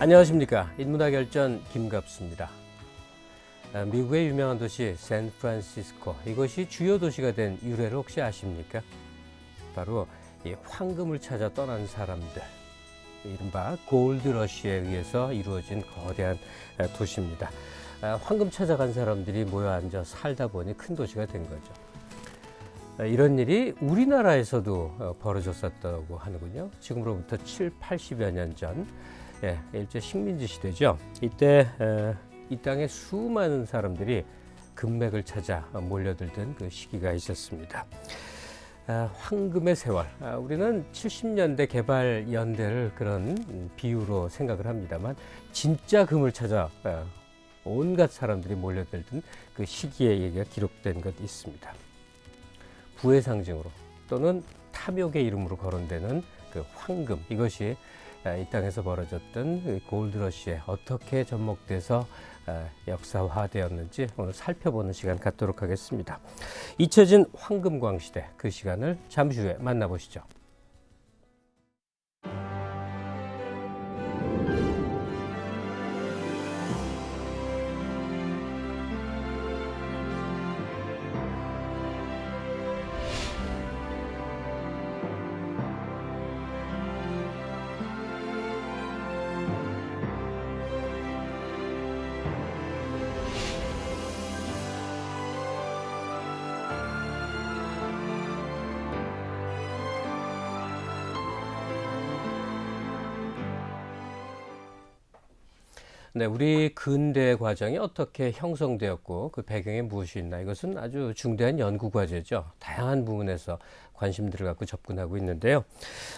안녕하십니까. 인문학열전 김갑수입니다. 미국의 유명한 도시 샌프란시스코, 이것이 주요 도시가 된 유래를 혹시 아십니까? 바로 이 황금을 찾아 떠난 사람들, 이른바 골드러시에 의해서 이루어진 거대한 도시입니다. 황금 찾아간 사람들이 모여 앉아 살다 보니 큰 도시가 된 거죠. 이런 일이 우리나라에서도 벌어졌었다고 하는군요. 지금으로부터 7, 80여 년 전, 일제 식민지 시대죠. 이때 이 땅에 수많은 사람들이 금맥을 찾아 몰려들던 그 시기가 있었습니다. 황금의 세월, 우리는 70년대 개발 연대를 그런 비유로 생각을 합니다만, 진짜 금을 찾아 온갖 사람들이 몰려들던 그 시기의 얘기가 기록된 것 있습니다. 부의 상징으로 또는 탐욕의 이름으로 거론되는 그 황금, 이것이 이 땅에서 벌어졌던 골드러시에 어떻게 접목돼서 역사화되었는지 오늘 살펴보는 시간 갖도록 하겠습니다. 잊혀진 황금광시대, 그 시간을 잠시 후에 만나보시죠. 네, 우리 근대 과정이 어떻게 형성되었고 그 배경에 무엇이 있나, 이것은 아주 중대한 연구 과제죠. 다양한 부분에서 관심들을 갖고 접근하고 있는데요.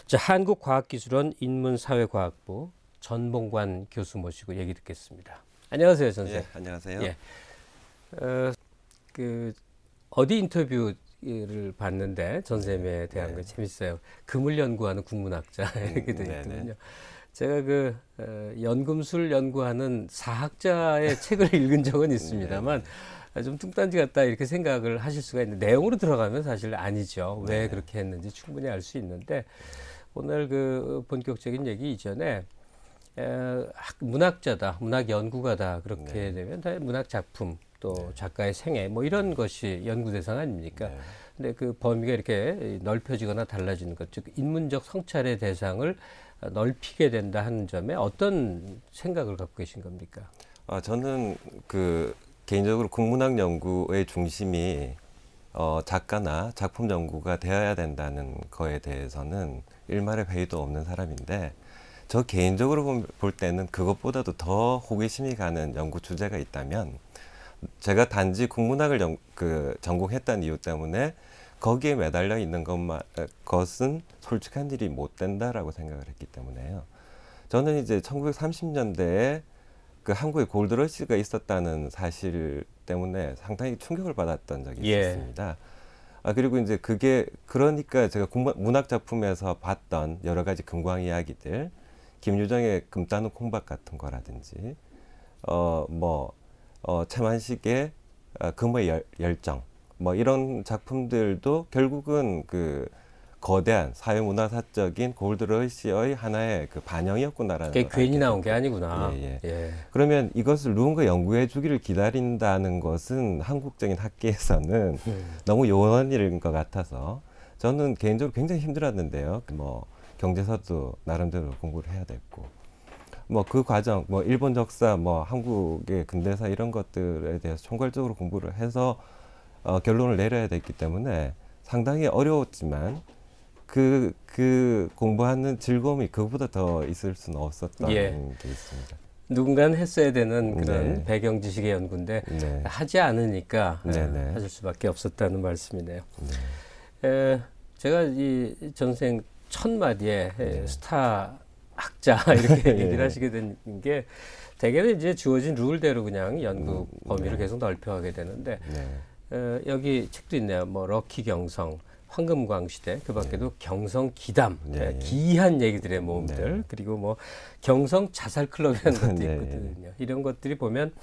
자, 한국과학기술원 인문사회과학부 전봉관 교수 모시고 얘기 듣겠습니다. 안녕하세요, 선생님. 예, 안녕하세요. 예. 어디 인터뷰를 봤는데 전쌤에 대한 거 재밌어요. 금을 연구하는 국문학자 이렇게 돼 있거든요. 제가 연금술 연구하는 사학자의 책을 읽은 적은 있습니다만 좀 뚱딴지 같다 이렇게 생각을 하실 수가 있는데, 내용으로 들어가면 사실 아니죠. 왜 그렇게 했는지 충분히 알 수 있는데, 오늘 본격적인 얘기 이전에 문학자다, 문학 연구가다 그렇게 되면 다 문학 작품, 또 작가의 생애 뭐 이런 것이 연구 대상 아닙니까? 근데 그 범위가 이렇게 넓혀지거나 달라지는 것, 즉 인문적 성찰의 대상을 넓히게 된다 하는 점에 어떤 생각을 갖고 계신 겁니까? 저는 개인적으로 국문학 연구의 중심이 작가나 작품 연구가 되어야 된다는 거에 대해서는 일말의 회의도 없는 사람인데, 저 개인적으로 볼 때는 그것보다도 더 호기심이 가는 연구 주제가 있다면, 제가 단지 국문학을 전공했다는 이유 때문에 거기에 매달려 있는 것은 솔직한 일이 못 된다라고 생각을 했기 때문에요. 저는 이제 1930년대에 한국에 골드러시가 있었다는 사실 때문에 상당히 충격을 받았던 적이 있었습니다. 그리고 이제 그러니까 제가 문학 작품에서 봤던 여러 가지 금광 이야기들, 김유정의 금 따는 콩밭 같은 거라든지, 최만식의 금의 열정, 이런 작품들도 결국은 거대한 사회문화사적인 골드러시의 하나의 반영이었구나라는 그게 걸 괜히 알게 나온 게 됐고. 아니구나. 그러면 이것을 누군가 연구해 주기를 기다린다는 것은 한국적인 학계에서는 너무 요원한 일인 것 같아서 저는 개인적으로 굉장히 힘들었는데요. 경제서도 나름대로 공부를 해야 됐고, 그 과정, 일본 역사, 한국의 근대사 이런 것들에 대해서 총괄적으로 공부를 해서 결론을 내려야 됐기 때문에 상당히 어려웠지만 공부하는 즐거움이 그것보다 더 있을 수는 없었던 게 있습니다. 누군가는 했어야 되는 그런 배경 지식의 연구인데 하지 않으니까 하실 수밖에 없었다는 말씀이네요. 제가 이 전생 첫 마디에 스타 학자 이렇게 얘기를 하시게 된 게, 대개는 이제 주어진 룰대로 그냥 연구 범위를 계속 넓혀가게 되는데, 여기 책도 있네요. 럭키 경성, 황금광시대, 그 밖에도 경성 기담, 기이한 얘기들의 모험들, 그리고 경성 자살 클럽이라는 것도 있거든요. 이런 것들이 보면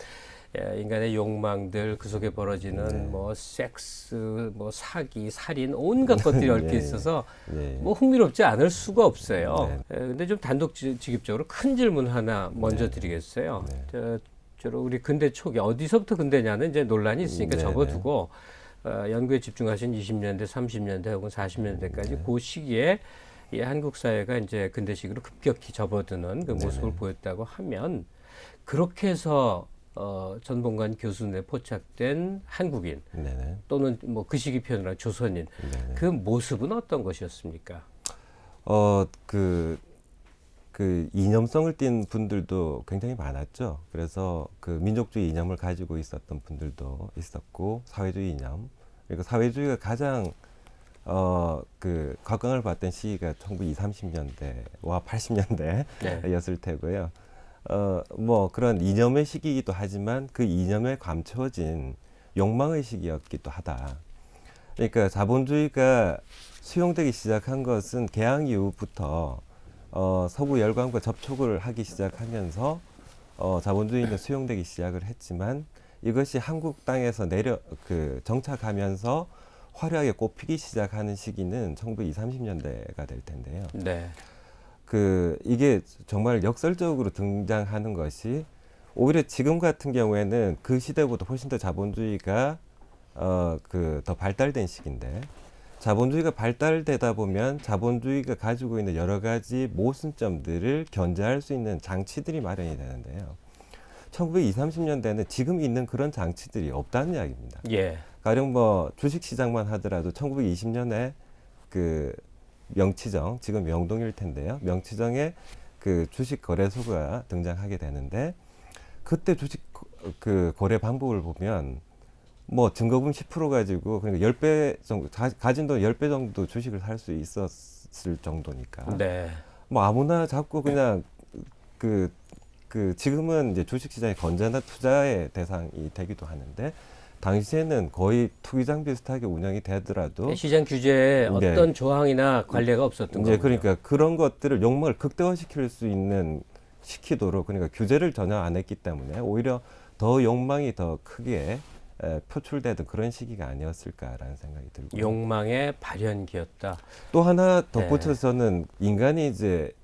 인간의 욕망들 그 속에 벌어지는 네. 뭐 섹스, 뭐 사기, 살인 온갖 것들이 얽혀 네. 있어서 네. 뭐 흥미롭지 않을 수가 없어요. 네. 근데 좀 단독직입적으로 큰 질문 하나 먼저 네. 드리겠어요. 네. 우리 근대 초기 어디서부터 근대냐는 이제 논란이 있으니까 네. 접어두고 연구에 집중하신 20년대, 30년대 혹은 40년대까지 네. 그 시기에 이 한국 사회가 이제 근대식으로 급격히 접어드는 그 모습을 네네. 보였다고 하면 그렇게 해서 전봉관 교수에 포착된 한국인 네네. 또는 뭐 그 시기 표현으로 조선인 네네. 그 모습은 어떤 것이었습니까? 그 이념성을 띈 분들도 굉장히 많았죠. 그래서 그 민족주의 이념을 가지고 있었던 분들도 있었고, 사회주의 이념. 그리고 사회주의가 가장 그 각광을 받던 시기가 1920, 30년대와 80년대였을 테고요. 뭐 그런 이념의 시기이기도 하지만 그 이념에 감춰진 욕망의 시기였기도 하다. 그러니까 자본주의가 수용되기 시작한 것은 개항 이후부터 서구 열강과 접촉을 하기 시작하면서 자본주의는 수용되기 시작을 했지만 이것이 한국 땅에서 정착하면서 화려하게 꽃피기 시작하는 시기는 1920, 30년대가 될 텐데요. 네. 이게 정말 역설적으로 등장하는 것이 오히려 지금 같은 경우에는 그 시대보다 훨씬 더 자본주의가 더 발달된 시기인데, 자본주의가 발달되다 보면 자본주의가 가지고 있는 여러 가지 모순점들을 견제할 수 있는 장치들이 마련이 되는데요. 1920, 30년대는 지금 있는 그런 장치들이 없다는 이야기입니다. 예. 가령 뭐 주식시장만 하더라도 1920년에 그 명치정, 지금 명동일 텐데요. 명치정에 그 주식 거래소가 등장하게 되는데, 그때 주식 그 거래 방법을 보면 뭐 증거금 10% 가지고 그러니까 10배 정도 가진 돈 10배 정도 주식을 살 수 있었을 정도니까. 네. 뭐 아무나 잡고 그냥 그 지금은 이제 주식 시장이 건전한 투자의 대상이 되기도 하는데, 당시에는 거의 투기장 비슷하게 운영이 되더라도 시장 규제에 네. 어떤 조항이나 관례가 없었던 이제 거군요. 그러니까 그런 것들을 욕망을 극대화시킬 수 있는 시키도록, 그러니까 규제를 전혀 안 했기 때문에 오히려 더 욕망이 더 크게 표출되던 그런 시기가 아니었을까라는 생각이 들고, 욕망의 발현기였다. 또 하나 덧붙여서는 인간이 이제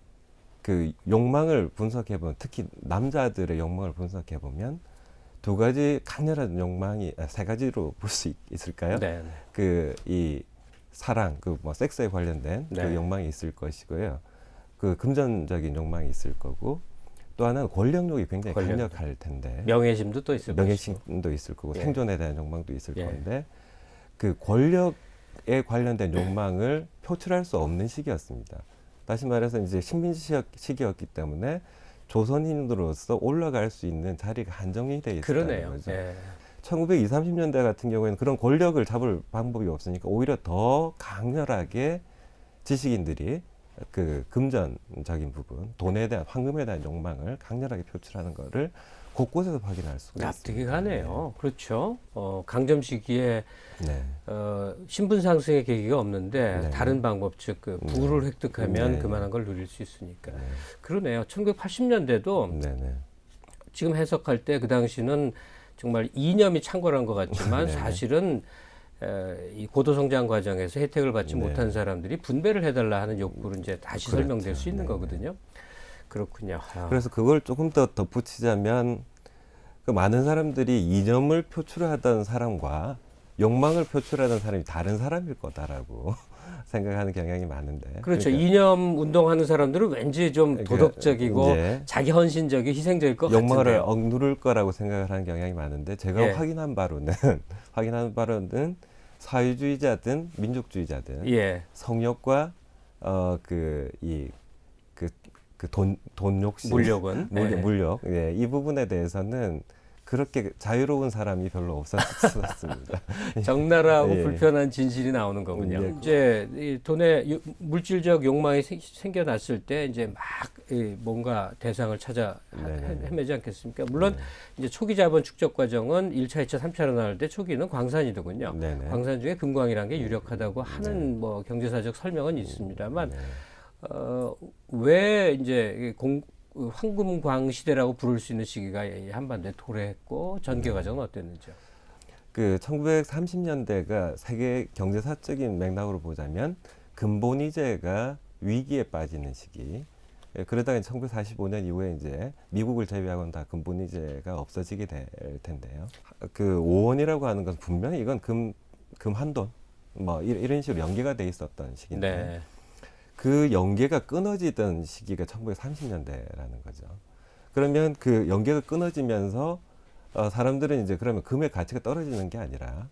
그 욕망을 분석해 보면, 특히 남자들의 욕망을 분석해 보면 두 가지 강렬한 욕망이 세 가지로 볼 수 있을까요? 네. 이 사랑, 뭐 섹스에 관련된 네. 그 욕망이 있을 것이고요. 그 금전적인 욕망이 있을 거고, 또 하나는 권력욕이 굉장히 강력할 텐데, 명예심도 또 있을 것이고. 명예심도 있을 거고, 예. 생존에 대한 욕망도 있을 예. 건데, 그 권력에 관련된 욕망을 표출할 수 없는 시기였습니다. 다시 말해서 이제 식민지 시기였기 때문에 조선인으로서 올라갈 수 있는 자리가 한정이 되어 있다는 그러네요. 거죠. 예. 1920, 30년대 같은 경우에는 그런 권력을 잡을 방법이 없으니까 오히려 더 강렬하게 지식인들이 그 금전적인 부분, 돈에 대한, 황금에 대한 욕망을 강렬하게 표출하는 거를 곳곳에서 확인할 수가 납득이 있습니다. 가네요. 그렇죠. 강점 시기에 네. 신분 상승의 계기가 없는데 네. 다른 방법, 즉 그 부를 획득하면 네. 그만한 걸 누릴 수 있으니까. 네. 그러네요. 1980년대도 네네. 지금 해석할 때 그 당시는 정말 이념이 창궐한 것 같지만 네네. 사실은 이 고도성장 과정에서 혜택을 받지 네. 못한 사람들이 분배를 해달라 하는 욕구로 이제 다시 그렇죠. 설명될 수 있는 네네. 거거든요. 그렇군요. 그래서 그걸 조금 더 덧붙이자면, 그 많은 사람들이 이념을 표출하던 사람과 욕망을 표출하던 사람이 다른 사람일 거다라고 생각하는 경향이 많은데. 그렇죠. 그러니까 이념 운동하는 사람들은 왠지 좀 그러니까 도덕적이고 이제 자기 헌신적이고 희생적일 것 욕망을 같은데요. 억누를 거라고 생각을 하는 경향이 많은데, 제가 예. 확인한 바로는 사회주의자든 민족주의자든 예. 성욕과 돈 욕심, 물욕은 물욕, 예, 이 부분에 대해서는 그렇게 자유로운 사람이 별로 없었습니다. 적나라하고 예. 불편한 진실이 나오는 거군요. 예. 이제 이 돈의 물질적 욕망이 생겨났을 때 이제 막 뭔가 대상을 찾아 네네. 헤매지 않겠습니까? 물론 네. 이제 초기 자본 축적 과정은 1차, 2차, 3차로 나눌 때 초기는 광산이더군요. 네네. 광산 중에 금광이라는 게 유력하다고 하는 뭐 경제사적 설명은 있습니다만 네. 왜 이제 황금광 시대라고 부를 수 있는 시기가 이 한반도에 도래했고 전개 과정은 어땠는지요? 그 1930년대가 세계 경제사적인 맥락으로 보자면 근본이제가 위기에 빠지는 시기. 예, 그러다가 1945년 이후에 이제 미국을 제외하고는 다 근본이제가 없어지게 될 텐데요. 그 5원이라고 하는 건 분명히 이건 금 한돈 뭐 이런 식으로 연계가 돼 있었던 시기인데 네. 그 연계가 끊어지던 시기가 1930년대라는 거죠. 그러면 그 연계가 끊어지면서 사람들은 이제 그러면 금의 가치가 떨어지는 게 아니라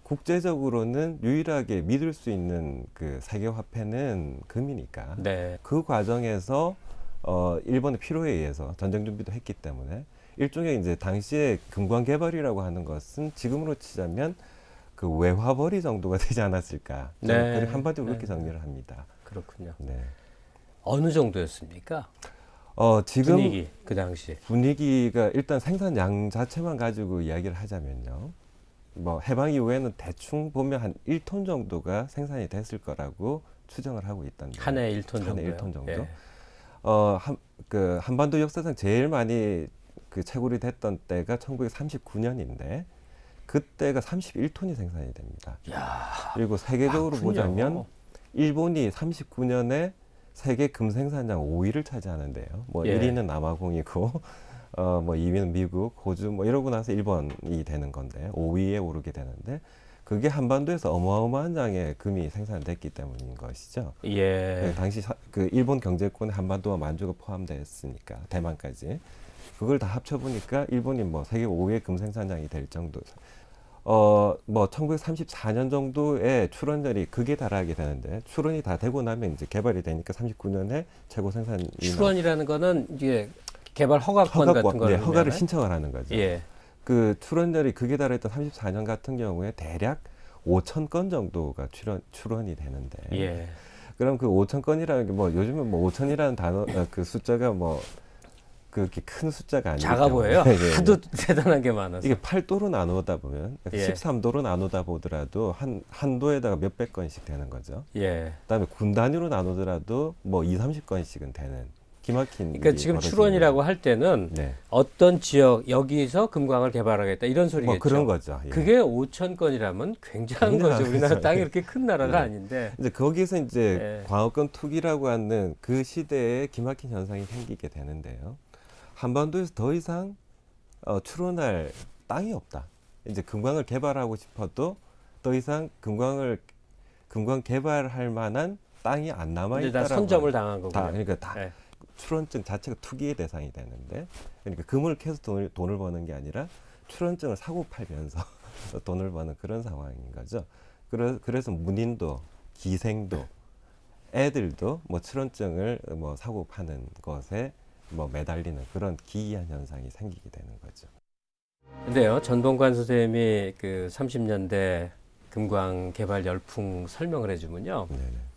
국제적으로는 유일하게 믿을 수 있는 그 세계 화폐는 금이니까 네. 그 과정에서 일본의 필요에 의해서 전쟁 준비도 했기 때문에 일종의 이제 당시에 금광 개발이라고 하는 것은 지금으로 치자면 그 외화벌이 정도가 되지 않았을까. 네. 저는 한마디로 그렇게 네. 정리를 합니다. 그렇군요. 네. 어느 정도였습니까? 지금 분위기 그 당시. 분위기가 일단 생산량 자체만 가지고 이야기를 하자면요. 뭐 해방 이후에는 대충 보면 한 1톤 정도가 생산이 됐을 거라고 추정을 하고 있던데. 한 해 1톤 정도. 한 해 1톤 정도. 예. 그 한반도 역사상 제일 많이 그 채굴이 됐던 때가 1939년인데 그때가 31톤이 생산이 됩니다. 야, 그리고 세계적으로 많군요. 보자면 일본이 39년에 세계 금 생산량 5위를 차지하는데요. 뭐 예. 1위는 남아공이고 뭐 2위는 미국, 호주 뭐 이러고 나서 일본이 되는 건데 5위에 오르게 되는데 그게 한반도에서 어마어마한 양의 금이 생산됐기 때문인 것이죠. 예. 당시 그 일본 경제권에 한반도와 만주가 포함되었으니까 대만까지 그걸 다 합쳐 보니까 일본이 뭐 세계 5위의 금 생산량이 될 정도. 뭐 1934년 정도에 출원율이 극에 달하게 되는데 출원이 다 되고 나면 이제 개발이 되니까 39년에 최고 생산이 출원이라는 거는 이제 개발 허가권 같은 거를 네, 허가를 의미하나요? 신청을 하는 거죠. 예. 그 출원율이 극에 달했던 34년 같은 경우에 대략 5천 건 정도가 출원이 되는데 예. 그럼 그 5천 건이라는 게 뭐 요즘은 뭐 5천이라는 단어 그 숫자가 뭐 그렇게 큰 숫자가 아니기 작아 때문에 보여요. 예, 예. 하도 대단한 게 많아서. 이게 8도로 나누다 보면 예. 13도로 나누다 보더라도 한 도에다가 몇백 건씩 되는 거죠. 예. 그다음에 군 단위로 나누더라도 뭐 2, 30건씩은 되는 기막힌 그러니까 일이 지금 벌어지는 출원이라고 할 때는 네. 어떤 지역 여기서 금광을 개발하겠다 이런 소리겠죠. 뭐 그런 거죠. 예. 그게 5천 건이라면 굉장한 굉장한 거죠. 우리나라 거죠. 땅이 예. 그렇게 큰 나라가 네. 아닌데. 이제 거기서 이제 예. 광업권 투기라고 하는 그 시대에 기막힌 현상이 생기게 되는데요. 한반도에서 더 이상 출원할 땅이 없다. 이제 금광을 개발하고 싶어도 더 이상 금광 개발할 만한 땅이 안 남아 이제 다 있다라고. 선점을 당한 거고요. 그러니까 다 예. 출원증 자체가 투기의 대상이 되는데, 그러니까 금을 캐서 돈을 버는 게 아니라 출원증을 사고 팔면서 돈을 버는 그런 상황인 거죠. 그래서 문인도 기생도 애들도 뭐 출원증을 뭐 사고 파는 것에 뭐 매달리는 그런 기이한 현상이 생기게 되는 거죠. 근데요, 전동관 선생님이 그 30년대 금광 개발 열풍 설명을 해주면요. 네네.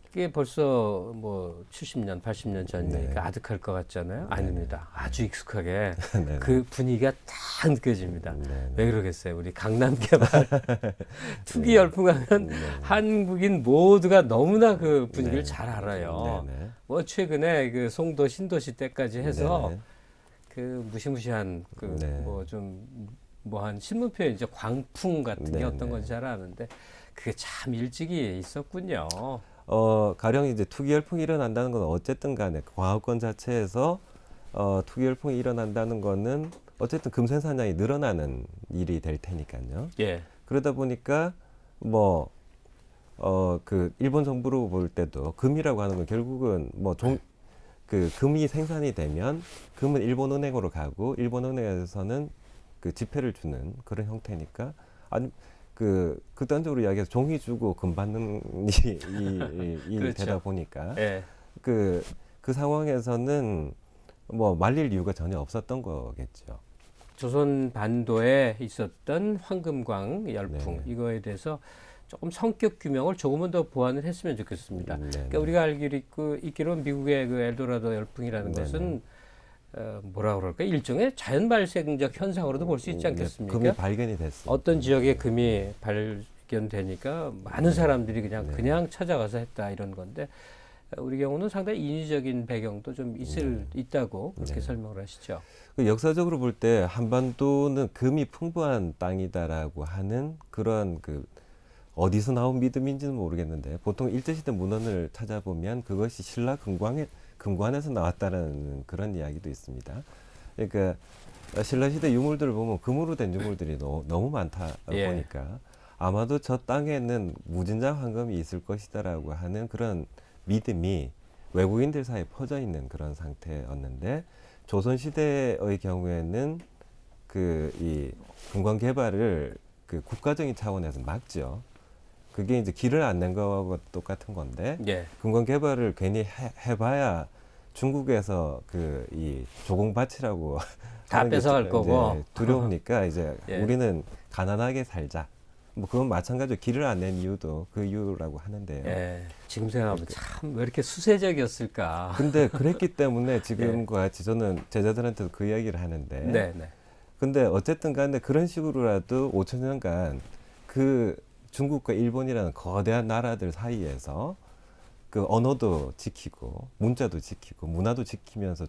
그게 벌써 뭐 70년, 80년 전이니까 네. 아득할 것 같잖아요. 네네. 아닙니다. 아주 익숙하게 네네. 그 분위기가 딱 느껴집니다. 네네. 왜 그러겠어요? 우리 강남 개발 투기 네. 열풍하면 네네. 한국인 모두가 너무나 그 분위기를 네. 잘 알아요. 네네. 뭐 최근에 그 송도 신도시 때까지 해서 네네. 그 무시무시한 그 네. 뭐 좀 뭐 한 신문표에 이제 광풍 같은 게 네네. 어떤 건지 잘 아는데 그게 참 일찍이 있었군요. 가령 이제 투기 열풍이 일어난다는 건 어쨌든 간에 광업권 자체에서 투기 열풍이 일어난다는 거는 어쨌든 금 생산량이 늘어나는 일이 될 테니까요. 예. 그러다 보니까 뭐 그 일본 정부로 볼 때도 금이라고 하는 건 결국은 뭐 그 금이 생산이 되면 금은 일본 은행으로 가고 일본 은행에서는 그 지폐를 주는 그런 형태니까 아니 그 극단적으로 이야기해서 종이 주고 금 받는 일이 그렇죠. 되다 보니까 예. 그 상황에서는 뭐 말릴 이유가 전혀 없었던 거겠죠. 조선 반도에 있었던 황금광 열풍 네네. 이거에 대해서 조금 성격 규명을 조금은 더 보완을 했으면 좋겠습니다. 네네. 그러니까 우리가 있기로는 미국의 그 엘도라도 열풍이라는 네네. 것은 뭐라 그럴까 일종의 자연 발생적 현상으로도 볼 수 있지 않겠습니까? 금이 발견이 됐어요. 어떤 지역에 금이 발견되니까 많은 사람들이 네. 그냥 찾아가서 했다 이런 건데 우리 경우는 상당히 인위적인 배경도 좀 있다고 그렇게 네. 설명을 하시죠. 그 역사적으로 볼 때 한반도는 금이 풍부한 땅이다라고 하는 그런 그 어디서 나온 믿음인지는 모르겠는데 보통 일제시대 문헌을 찾아보면 그것이 신라 금관에서 나왔다라는 그런 이야기도 있습니다. 그러니까 신라시대 유물들을 보면 금으로 된 유물들이 너무 많다 예. 보니까 아마도 저 땅에는 무진장 황금이 있을 것이다라고 하는 그런 믿음이 외국인들 사이에 퍼져 있는 그런 상태였는데 조선시대의 경우에는 그 이 금관 개발을 그 국가적인 차원에서 막죠. 그게 이제 길을 안 낸 거하고 똑같은 건데 예. 금관 개발을 괜히 해봐야 중국에서 그 이 조공밭이라고 다 하는 게 뺏어갈 거고. 이제 두려우니까 이제 예. 우리는 가난하게 살자. 뭐 그건 마찬가지로 길을 안 낸 이유도 그 이유라고 하는데요. 예. 지금 생각하면 참 왜 이렇게 수세적이었을까. 근데 그랬기 때문에 지금과 같이 저는 제자들한테도 그 이야기를 하는데 네, 네. 근데 어쨌든 간에 그런 식으로라도 5천 년간 그 중국과 일본이라는 거대한 나라들 사이에서 그 언어도 지키고 문자도 지키고 문화도 지키면서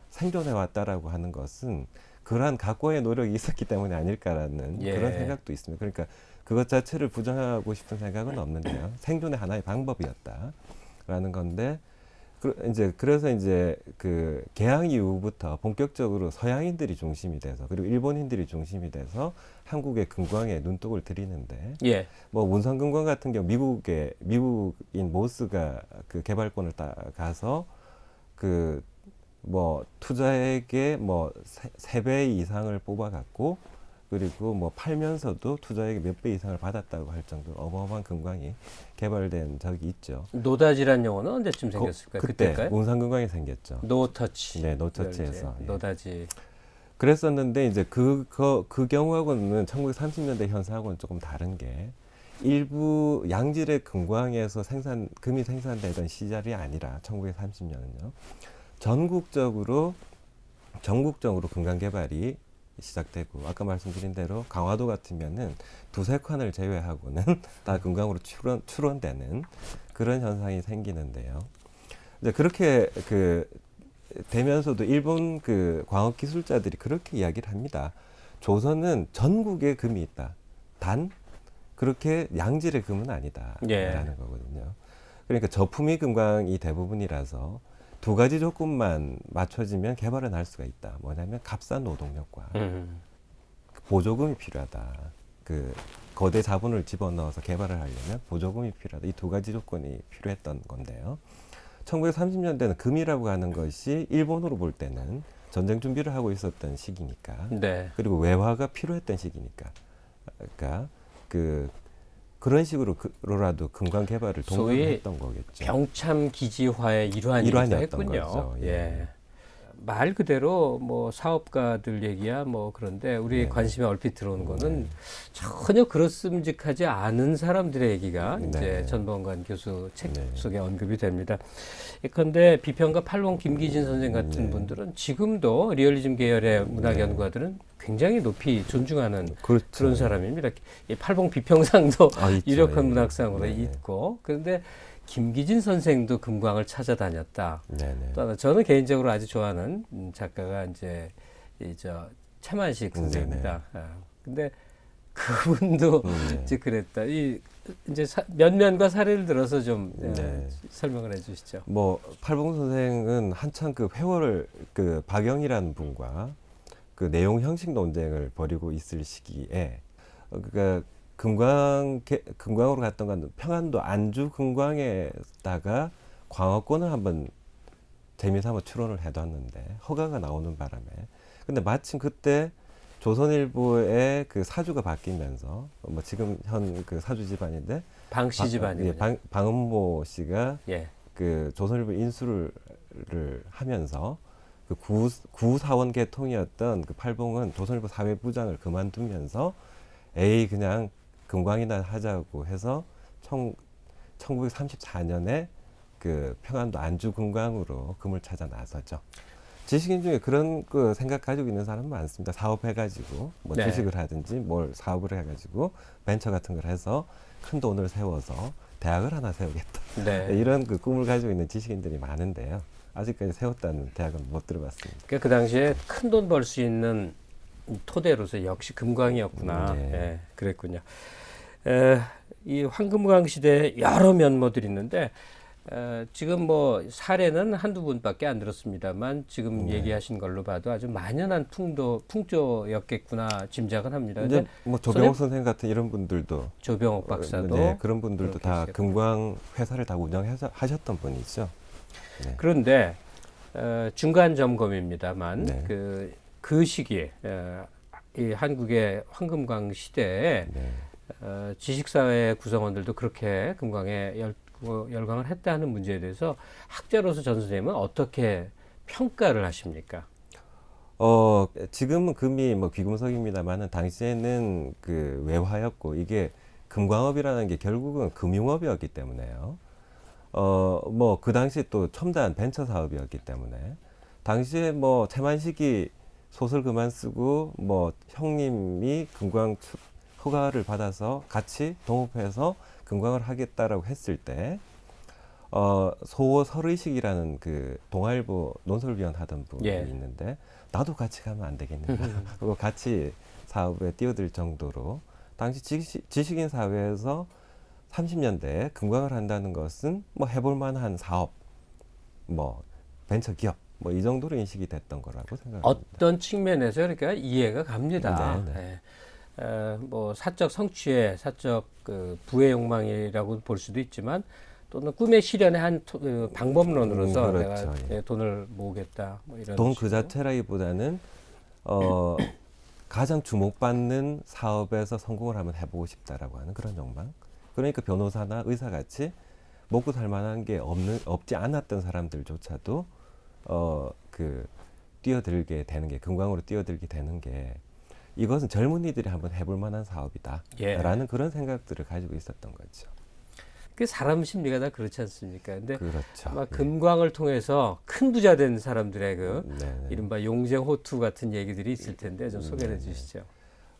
생존해 왔다라고 하는 것은 그러한 각고의 노력이 있었기 때문에 아닐까라는 예. 그런 생각도 있습니다. 그러니까 그것 자체를 부정하고 싶은 생각은 없는데요. 생존의 하나의 방법이었다라는 건데 그래서 이제 그 개항 이후부터 본격적으로 서양인들이 중심이 돼서 그리고 일본인들이 중심이 돼서 한국의 금광에 눈독을 들이는데 예. 뭐 운산금광 같은 경우 미국인 모스가 그 개발권을 따가서 그 뭐 투자액의 뭐 세 배 이상을 뽑아갖고 그리고 뭐 팔면서도 투자액의 몇 배 이상을 받았다고 할 정도로 어마어마한 금광이 개발된 적이 있죠. 노다지란 용어는 언제쯤 생겼을까요? 그때 그때일까요? 운산금광이 생겼죠. 노터치. 네, 노처치에서. 예. 노다지. 그랬었는데 이제 그 경우하고는 1930년대 현상하고는 조금 다른 게 일부 양질의 금광에서 금이 생산되던 시절이 아니라 1930년은요. 전국적으로 금광 개발이 시작되고 아까 말씀드린 대로 강화도 같으면은 두세 칸을 제외하고는 다 금광으로 출원되는 그런 현상이 생기는데요. 이제 그렇게 되면서도 일본 그 광업 기술자들이 그렇게 이야기를 합니다. 조선은 전국에 금이 있다. 단 그렇게 양질의 금은 아니다라는 예. 거거든요. 그러니까 저품위 금광이 대부분이라서 두 가지 조건만 맞춰지면 개발은 할 수가 있다. 뭐냐면 값싼 노동력과 보조금이 필요하다. 그 거대 자본을 집어넣어서 개발을 하려면 보조금이 필요하다. 이 두 가지 조건이 필요했던 건데요. 1930년대는 금이라고 하는 것이 일본으로 볼 때는 전쟁 준비를 하고 있었던 시기니까. 네. 그리고 외화가 필요했던 시기니까. 그러니까 그런 식으로라도 금광 개발을 동반했던 거겠죠. 병참 기지화의 일환이기도 일환이었던 했군요. 거죠. 예. 예. 말 그대로 뭐 사업가들 얘기야 뭐 그런데 우리 네네. 관심에 얼핏 들어오는 거는 네. 전혀 그렇음직하지 않은 사람들의 얘기가 이제 네네. 전범관 교수 책 네. 속에 언급이 됩니다. 예컨대 비평가 팔봉 김기진 선생 같은 네. 분들은 지금도 리얼리즘 계열의 문학 네. 연구가들은 굉장히 높이 존중하는 그렇죠. 그런 사람입니다. 이 팔봉 비평상도 있죠. 유력한 예. 문학상으로 네네. 있고 그런데 김기진 선생도 금광을 찾아다녔다. 네네. 또 하나 저는 개인적으로 아주 좋아하는 작가가 이제 차만식 선생입니다. 근데 그분도 네. 이제 그랬다. 이제 면면과 사례를 들어서 좀 네. 설명을 해주시죠. 뭐 팔봉 선생은 한창 그 회월을 그 박영이라는 분과 그 내용 형식 논쟁을 벌이고 있을 시기에 그러니까 금광으로 갔던 건 평안도 안주 금광에다가 광업권을 한번 재미삼아 출원을 해뒀는데 허가가 나오는 바람에 근데 마침 그때 조선일보의 그 사주가 바뀌면서 뭐 지금 현 그 사주 집안인데 방씨 집안이군요. 방은모 씨가 예. 그 조선일보 인수를 하면서 그 구사원 계통이었던 그 팔봉은 조선일보 사회부장을 그만두면서 그냥 금광이나 하자고 해서 1934년에 그 평안도 안주 금광으로 금을 찾아 나서죠. 지식인 중에 그런 그 생각 가지고 있는 사람 많습니다. 사업해가지고 뭐 네. 주식을 하든지 뭘 사업을 해가지고 벤처 같은 걸 해서 큰 돈을 세워서 대학을 하나 세우겠다. 네. 이런 그 꿈을 가지고 있는 지식인들이 많은데요. 아직까지 세웠다는 대학은 못 들어봤습니다. 그러니까 그 당시에 큰 돈 벌 수 있는 토대로서 역시 금광이었구나. 네. 예, 그랬군요. 이 황금광 시대에 여러 면모들이 있는데 지금 뭐 사례는 한두 분밖에 안 들었습니다만 지금 얘기하신 걸로 봐도 아주 만연한 풍조였겠구나 짐작은 합니다. 이제 근데 뭐 조병옥 선생 같은 이런 분들도 조병옥 박사도 네, 그런 분들도 그렇게 다 시작했고. 금광 회사를 다 운영하셨던 분이죠. 네. 그런데 중간 점검입니다만 네. 그 시기에 이 한국의 황금광 시대에 네. 지식사회 구성원들도 그렇게 금광에 열광을 했다는 문제에 대해서 학자로서 전 선생님은 어떻게 평가를 하십니까? 지금은 금이 뭐 귀금속입니다만은 당시에는 그 외화였고 이게 금광업이라는 게 결국은 금융업이었기 때문에요. 뭐 그 당시 또 첨단 벤처 사업이었기 때문에 당시에 뭐 채만식이 소설 그만 쓰고 뭐 형님이 금광 허가를 받아서 같이 동업해서 금광을 하겠다라고 했을 때 소호 설의식이라는 그 동아일보 논설위원 하던 분이 예. 있는데 나도 같이 가면 안 되겠는가 그거 같이 사업에 뛰어들 정도로 당시 지식인 사회에서 30년대에 금광을 한다는 것은 뭐 해볼 만한 사업, 뭐 벤처 기업 뭐 이 정도로 인식이 됐던 거라고 생각합니다. 어떤 측면에서 그러니까 이해가 갑니다. 네, 뭐 사적 성취의 사적 그 부의 욕망이라고 볼 수도 있지만 또는 꿈의 실현의 한 방법론으로서 그렇죠. 내가 예. 돈을 모으겠다 뭐 이런 돈 식으로. 그 자체라기보다는 가장 주목받는 사업에서 성공을 한번 해보고 싶다라고 하는 그런 욕망. 그러니까 변호사나 의사같이 먹고 살 만한 게 없지 않았던 사람들조차도 그 뛰어들게 되는 게 금광으로 뛰어들게 되는 게 이것은 젊은이들이 한번 해볼 만한 사업이다라는 그런 생각들을 가지고 있었던 거죠. 그 사람 심리가 다 그렇지 않습니까? 근데 그렇죠. 아마 예. 금광을 통해서 큰 부자 된 사람들의 그 네네. 이른바 용쟁호투 같은 얘기들이 있을 텐데 좀 소개해 주시죠.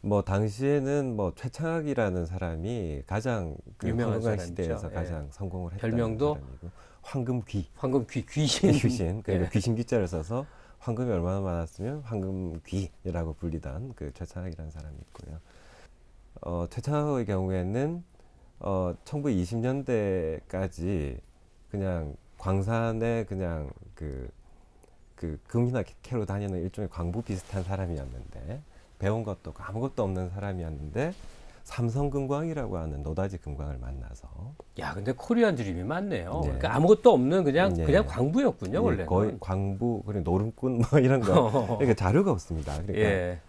뭐 당시에는 뭐 최창학이라는 사람이 가장 그 유명한 황금광 사람이죠. 시대에서 예. 가장 성공을 했다는 별명도 사람이고 황금귀 황금 귀신. 귀신 그러니까 예. 귀신 귀자를 써서 황금이 얼마나 많았으면 황금귀라고 불리던 그 최창학이라는 사람이 있고요. 최창학의 경우에는 1920년대까지 그냥 광산에 그냥 그 금이나 캐로 다니는 일종의 광부 비슷한 사람이었는데 배운 것도 없고 아무것도 없는 사람이었는데 삼성금광이라고 하는 노다지 금광을 만나서 야, 근데 코리안 드림이 많네요. 네. 그러니까 아무것도 없는 그냥 네. 그냥 광부였군요, 예, 원래는. 거의 광부 그리고 노름꾼 뭐 이런 거 그러니까 자료가 없습니다. 그러니까 예.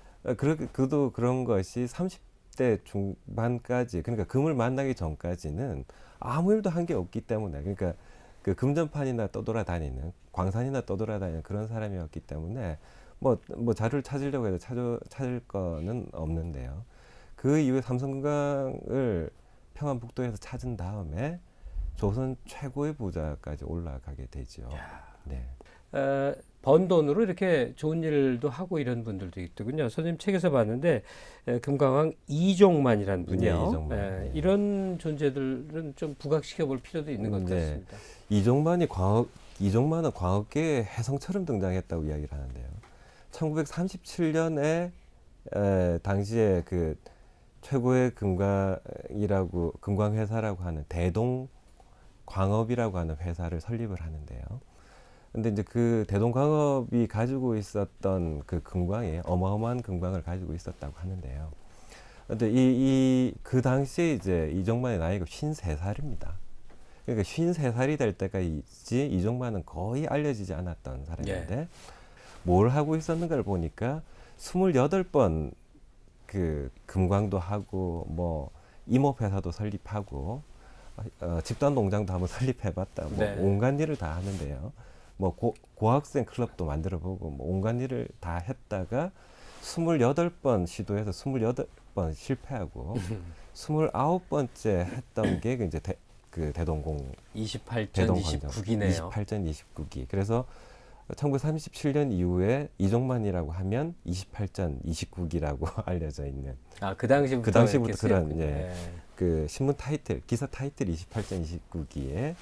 그도 그런 것이 30대 중반까지 그러니까 금을 만나기 전까지는 아무 일도 한 게 없기 때문에 그러니까 그 금전판이나 떠돌아다니는 광산이나 떠돌아다니는 그런 사람이었기 때문에 뭐 자료를 찾으려고 해도 찾을 거는 없는데요. 그 이후에 삼성금광을 평안북도에서 찾은 다음에 조선 최고의 부자까지 올라가게 되죠. 네. 번 돈으로 이렇게 좋은 일도 하고 이런 분들도 있더군요. 선생님 책에서 봤는데 금강왕 이종만이라는 분이요. 네, 이종만. 네. 이런 존재들은 좀 부각시켜 볼 필요도 있는 것 네. 같습니다. 이종만은 광업계의 혜성처럼 등장했다고 이야기를 하는데요. 1937년에 당시에 그 최고의 금광 회사라고 하는 대동광업이라고 하는 회사를 설립을 하는데요. 근데 이제 그 대동광업이 가지고 있었던 그 금광이 어마어마한 금광을 가지고 있었다고 하는데요. 근데 그 당시에 이제 이종만의 나이가 53살입니다. 그러니까 53살이 될 때까지 이종만은 거의 알려지지 않았던 사람인데 뭘 하고 있었는가를 보니까 28번 그 금광도 하고 뭐 임업회사도 설립하고 집단 농장도 한번 설립해봤다. 뭐 네. 온갖 일을 다 하는데요. 뭐 고학생 클럽도 만들어보고 뭐 온갖 일을 다 했다가 28번 시도해서 28번 실패하고 29번째 했던 게 이제 그 대동공 28전 대동광장 29기네요. 28전 29기. 그래서 1937년 이후에 이종만이라고 하면 28전 29기라고 알려져 있는 그 당시부터 그 당시부터 이렇게 그런 쓰였군요. 그 신문 타이틀 기사 타이틀 28전 29기에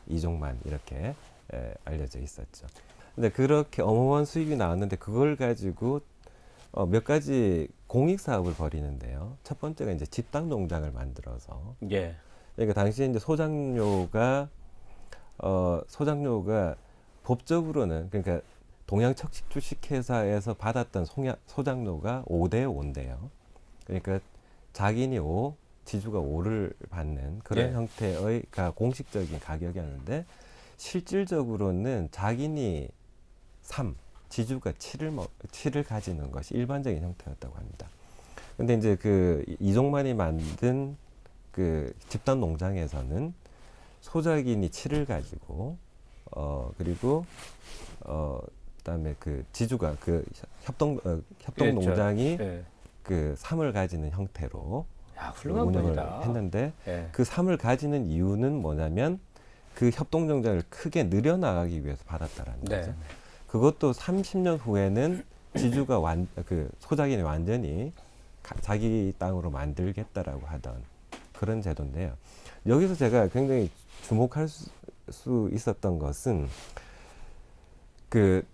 이종만 이렇게 알려져 있었죠. 근데 그렇게 어마어마한 수입이 나왔는데 그걸 가지고 몇 가지 공익 사업을 벌이는데요. 첫 번째가 이제 집단 농장을 만들어서 예. 그러니까 당시에 이제 소장료가 법적으로는 그러니까 동양척식 주식회사에서 받았던 소장료가 5대 5인데요. 그러니까 자gin이 5, 지주가 5를 받는 그런 예. 형태의 공식적인 가격이었는데 실질적으로는 자gin이 3, 지주가 7을 가지는 것이 일반적인 형태였다고 합니다. 근데 이제 그 이종만이 만든 그 집단 농장에서는 소작인이 7을 가지고 그리고 그다음에 그 지주가 그 협동 그렇죠. 농장이 예. 그 3을 가지는 형태로 야, 훌륭한 운영을 분이다. 했는데 예. 그 3을 가지는 이유는 뭐냐면 그 협동 농장을 크게 늘려나가기 위해서 받았다라는 네. 거죠. 그것도 30년 후에는 지주가 그 소작인이 완전히 자기 땅으로 만들겠다라고 하던 그런 제도인데요. 여기서 제가 굉장히 주목할 수 있었던 것은 그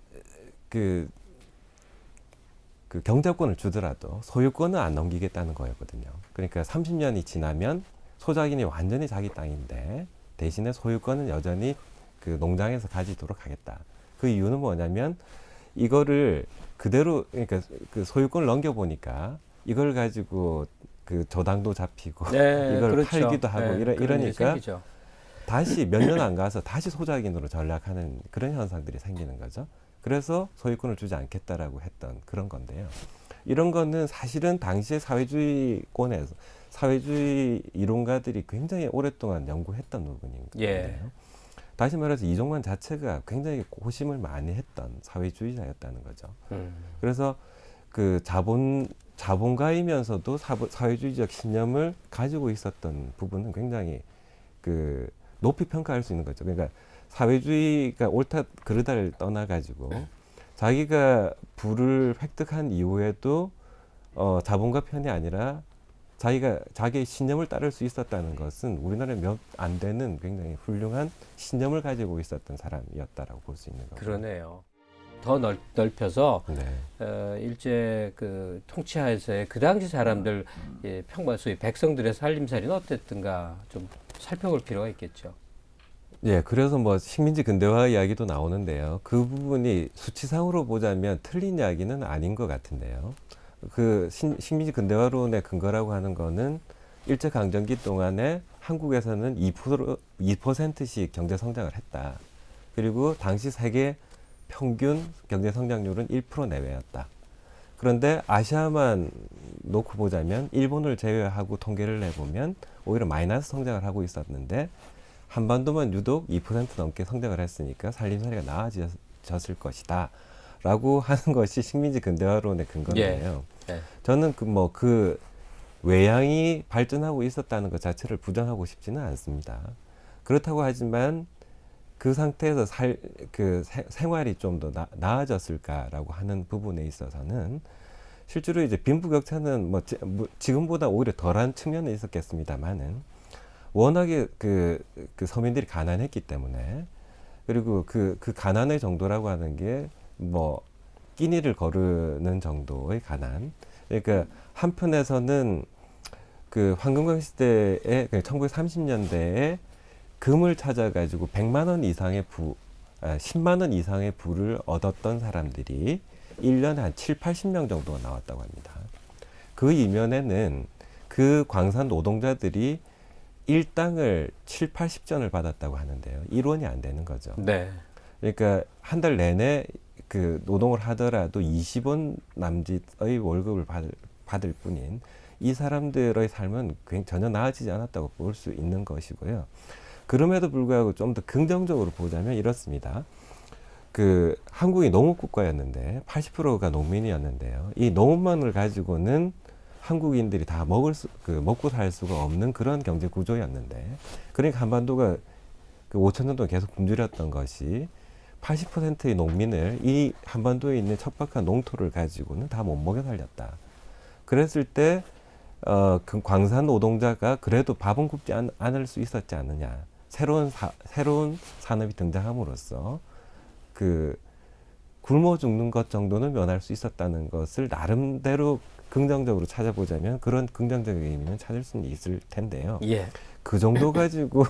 경작권을 주더라도 소유권은 안 넘기겠다는 거였거든요. 그러니까 30년이 지나면 소작인이 완전히 자기 땅인데 대신에 소유권은 여전히 그 농장에서 가지도록 하겠다. 그 이유는 뭐냐면 이거를 그대로 그러니까 그 소유권을 넘겨보니까 이걸 가지고 그 저당도 잡히고 네, 이걸 그렇죠. 팔기도 하고 네, 그런 일이 이러니까 생기죠. 다시 몇 년 안 가서 다시 소작인으로 전락하는 그런 현상들이 생기는 거죠. 그래서 소유권을 주지 않겠다라고 했던 그런 건데요. 이런 거는 사실은 당시의 사회주의권에서 사회주의 이론가들이 굉장히 오랫동안 연구했던 부분인데요. 예. 다시 말해서 이종만 자체가 굉장히 고심을 많이 했던 사회주의자였다는 거죠. 그래서 그 자본가이면서도 사회주의적 신념을 가지고 있었던 부분은 굉장히 그 높이 평가할 수 있는 거죠. 그러니까 사회주의가 옳다 그르다를 떠나가지고 자기가 부를 획득한 이후에도 자본가 편이 아니라 자기의 신념을 따를 수 있었다는 것은 우리나라에 몇 안 되는 굉장히 훌륭한 신념을 가지고 있었던 사람이었다라고 볼 수 있는 거죠. 그러네요. 더 넓혀서 네. 일제 그 통치하에서의 그 당시 사람들 평범 소위 백성들의 살림살이는 어땠든가 좀 살펴볼 필요가 있겠죠. 예, 그래서 뭐 식민지 근대화 이야기도 나오는데요. 그 부분이 수치상으로 보자면 틀린 이야기는 아닌 것 같은데요. 그 식민지 근대화론의 근거라고 하는 거는 일제 강점기 동안에 한국에서는 2%씩 경제 성장을 했다. 그리고 당시 세계 평균 경제 성장률은 1% 내외였다. 그런데 아시아만 놓고 보자면 일본을 제외하고 통계를 내보면 오히려 마이너스 성장을 하고 있었는데 한반도만 유독 2% 넘게 성장을 했으니까 살림살이가 나아졌을 것이다. 라고 하는 것이 식민지 근대화론의 근거인데요. 예. 저는 그 외양이 발전하고 있었다는 것 자체를 부정하고 싶지는 않습니다. 그렇다고 하지만 그 상태에서 생활이 좀 더 나아졌을까라고 하는 부분에 있어서는 실제로 이제 빈부격차는 지금보다 오히려 덜한 측면은 있었겠습니다만은 워낙에 그 서민들이 가난했기 때문에 그리고 그 가난의 정도라고 하는 게 끼니를 거르는 정도의 가난. 그러니까 한편에서는 그 황금광 시대에 1930년대에 금을 찾아가지고 100만 원 이상의 10만 원 이상의 부를 얻었던 사람들이 1년에 한 7, 80명 정도가 나왔다고 합니다. 그 이면에는 그 광산 노동자들이 일당을 7, 80전을 받았다고 하는데요. 일원이 안 되는 거죠. 네. 그러니까 한 달 내내 그 노동을 하더라도 20원 남짓의 월급을 받을 뿐인 이 사람들의 삶은 전혀 나아지지 않았다고 볼 수 있는 것이고요. 그럼에도 불구하고 좀 더 긍정적으로 보자면 이렇습니다. 그 한국이 농업국가였는데 80%가 농민이었는데요. 이 농업만을 가지고는 한국인들이 다 먹고 살 수가 없는 그런 경제 구조였는데, 그러니까 한반도가 그 5천 년 동안 계속 굶주렸던 것이 80%의 농민을 이 한반도에 있는 척박한 농토를 가지고는 다 못 먹여 살렸다. 그랬을 때 그 광산 노동자가 그래도 밥은 굶지 않을 수 있었지 않느냐. 새로운 산업이 등장함으로써 그 굶어 죽는 것 정도는 면할 수 있었다는 것을 나름대로 긍정적으로 찾아보자면 그런 긍정적인 의미는 찾을 수는 있을 텐데요. 예. 그 정도 가지고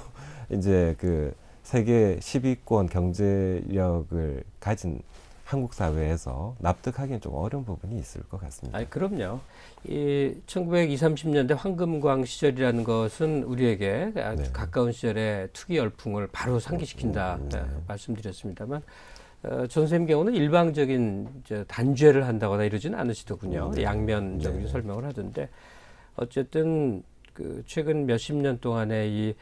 이제 그 세계 10위권 경제력을 가진 한국 사회에서 납득하기는 좀 어려운 부분이 있을 것 같습니다. 아니, 그럼요. 이 1920, 30년대 황금광 시절이라는 것은 우리에게 아주 네. 가까운 시절에 투기 열풍을 바로 상기시킨다 네. 말씀드렸습니다만 전 선생님 경우는 일방적인 단죄를 한다거나 이러지는 않으시더군요. 네. 양면적인 네. 설명을 하던데 어쨌든 그 최근 몇십 년 동안의 이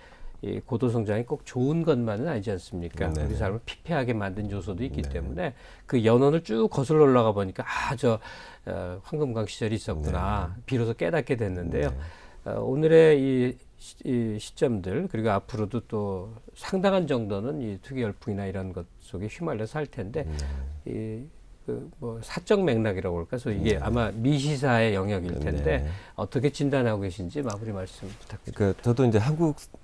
고도 성장이 꼭 좋은 것만은 아니지 않습니까? 네. 우리 삶을 피폐하게 만든 요소도 있기 네. 때문에 그 연원을 쭉 거슬러 올라가 보니까 황금광 시절이 있었구나. 비로소 깨닫게 됐는데요. 네. 오늘의 이 시점들 그리고 앞으로도 또 상당한 정도는 이 투기 열풍이나 이런 것 속에 휘말려서 할 텐데 뭐 사적 맥락이라고 할까? 그래서 이게 아마 미시사의 영역일 텐데 네. 어떻게 진단하고 계신지 마무리 말씀 부탁드립니다. 그 저도 이제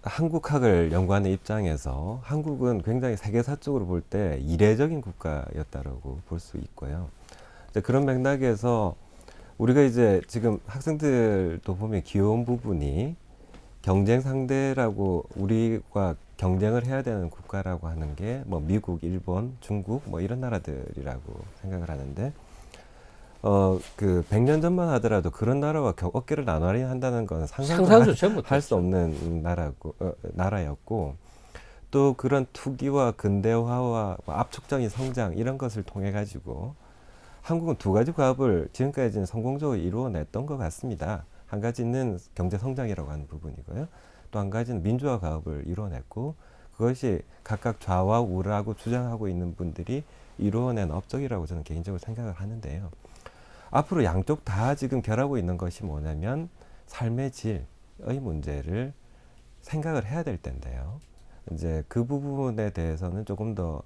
한국학을 연구하는 입장에서 한국은 굉장히 세계사적으로 볼 때 이례적인 국가였다라고 볼 수 있고요. 이제 그런 맥락에서 우리가 이제 지금 학생들도 보면 귀여운 부분이 경쟁 상대라고 우리가 경쟁을 해야 되는 국가라고 하는 게 뭐 미국, 일본, 중국 뭐 이런 나라들이라고 생각을 하는데 그 100년 전만 하더라도 그런 나라와 어깨를 나눠야 한다는 건 상상조차 할 수 없는 나라였고 또 그런 투기와 근대화와 압축적인 성장 이런 것을 통해 가지고 한국은 두 가지 과업을 지금까지는 성공적으로 이루어냈던 것 같습니다. 한 가지는 경제 성장이라고 하는 부분이고요. 또 한 가지는 민주화 과업을 이루어냈고 그것이 각각 좌와 우라고 주장하고 있는 분들이 이루어낸 업적이라고 저는 개인적으로 생각을 하는데요. 앞으로 양쪽 다 지금 결하고 있는 것이 뭐냐면 삶의 질의 문제를 생각을 해야 될 텐데요. 이제 그 부분에 대해서는 조금 더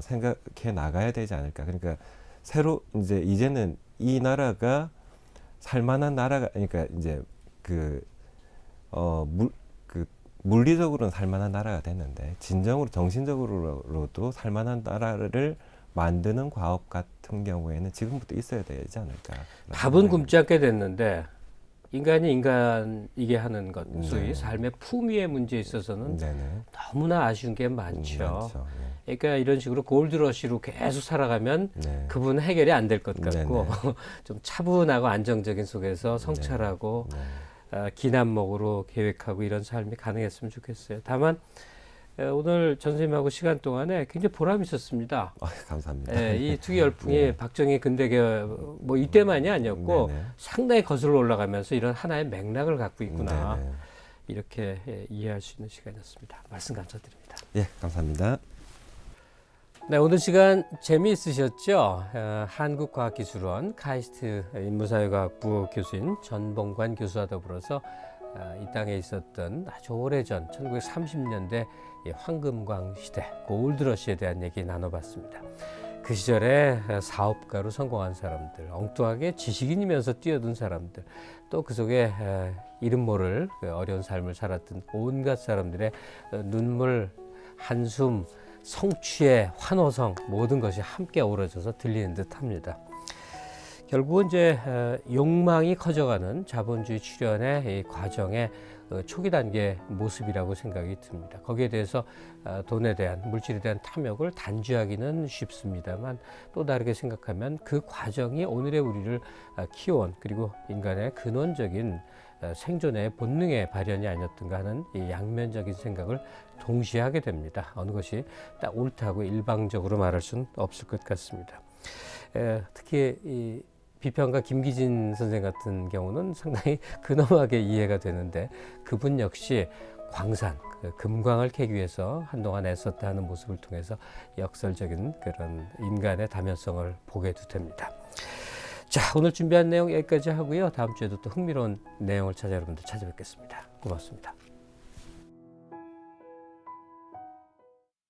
생각해 나가야 되지 않을까. 그러니까 이제는 이 나라가 살만한 나라가, 그러니까 이제 물리적으로는 살만한 나라가 됐는데 진정으로 정신적으로도 살만한 나라를 만드는 과업 같은 경우에는 지금부터 있어야 되지 않을까. 밥은 굶지 않게 됐는데 인간이 인간이게 하는 것, 소위 삶의 품위의 문제에 있어서는 너무나 아쉬운 게 많죠. 그러니까 이런 식으로 골드러시로 계속 살아가면 그분 해결이 안 될 것 같고 좀 차분하고 안정적인 속에서 성찰하고 기남목으로 계획하고 이런 삶이 가능했으면 좋겠어요. 다만 오늘 전 선생님하고 시간 동안에 굉장히 보람이 있었습니다. 감사합니다. 이 투기 열풍이 박정희 근대개 뭐 이때만이 아니었고 상당히 거슬러 올라가면서 이런 하나의 맥락을 갖고 있구나. 이렇게 이해할 수 있는 시간이었습니다. 말씀 감사드립니다. 예, 감사합니다. 네, 오늘 시간 재미있으셨죠? 한국과학기술원 카이스트 인문사회과학부 교수인 전봉관 교수와 더불어서 이 땅에 있었던 아주 오래전 1930년대 황금광 시대, 골드러시에 대한 얘기 나눠봤습니다. 그 시절에 사업가로 성공한 사람들, 엉뚱하게 지식인이면서 뛰어든 사람들, 또 그 속에 이름 모를 어려운 삶을 살았던 온갖 사람들의 눈물, 한숨, 성취의 환호성 모든 것이 함께 어우러져서 들리는 듯합니다. 결국은 이제 욕망이 커져가는 자본주의 출현의 이 과정의 초기 단계 모습이라고 생각이 듭니다. 거기에 대해서 돈에 대한 물질에 대한 탐욕을 단죄하기는 쉽습니다만 또 다르게 생각하면 그 과정이 오늘의 우리를 키워온 그리고 인간의 근원적인 생존의 본능의 발현이 아니었던가 하는 이 양면적인 생각을 동시에 하게 됩니다. 어느 것이 딱 옳다고 일방적으로 말할 수는 없을 것 같습니다. 특히 이 비평가 김기진 선생 같은 경우는 상당히 근엄하게 이해가 되는데 그분 역시 광산, 금광을 캐기 위해서 한동안 애썼다 하는 모습을 통해서 역설적인 그런 인간의 다면성을 보게도 됩니다. 자, 오늘 준비한 내용 여기까지 하고요. 다음 주에도 또 흥미로운 내용을 찾아 여러분들 찾아뵙겠습니다. 고맙습니다.